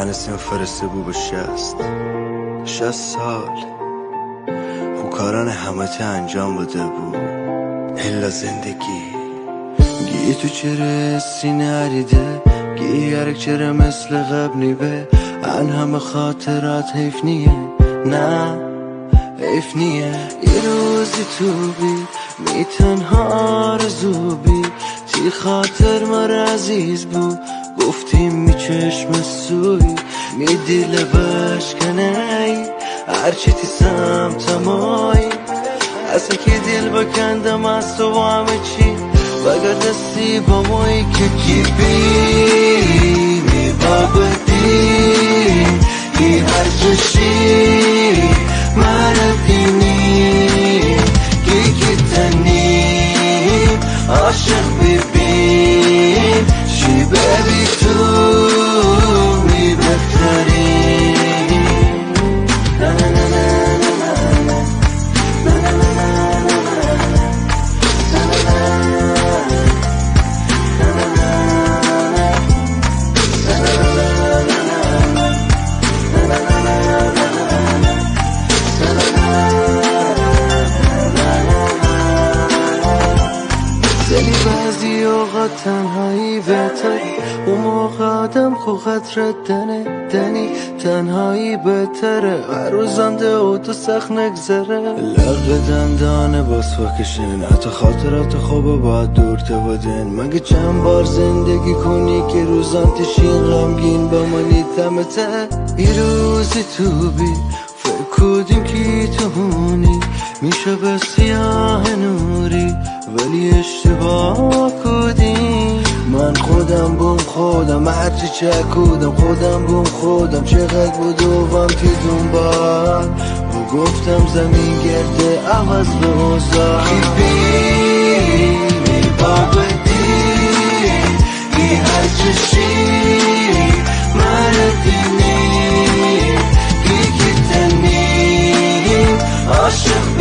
هنسیم فرسته بو به 60 سال خو کاران همه انجام بده بو الا زندگی گی تو چرا سینه عریده گی یرک چرا مثل قبلی به ان همه خاطرات حیف نیه نه حیف نیه یه روزی تو بی می تنها آرزو بی تی خاطر مرا عزیز بو گفتیم می چشم سوی می دیل بشکنی هرچی تی سمتمای اصلا که دل بکندم از تو و همه چی وگر دستی با مایی که کی بی می بابدی ای هر جشی مردینی کی تنیم عاشق ببین چی ببی تو می بهترین دلی بعضی اوقات تنهایی بهتری اون موقع آدم خو خطرت دنی تنهایی بهتره هر روزم ده او تو سخت نگذره لغ دندانه باز فکشن حتی خاطرات خوبه باید دور تبادن مگه چند بار زندگی کنی که روزان تشین غمگین بمانی تمته ای روزی تو بی فکر کدیم که تو هونی میشه به سیاه نوری ولی اشتباه کدیم من خودم بوم خودم هرچی چکودم خودم بوم خودم چقدر بودوم که دنبال و گفتم زمین گرده عوض به اوزار خیبینی بابدی ای هر چشی مردینی کی تنیم عاشق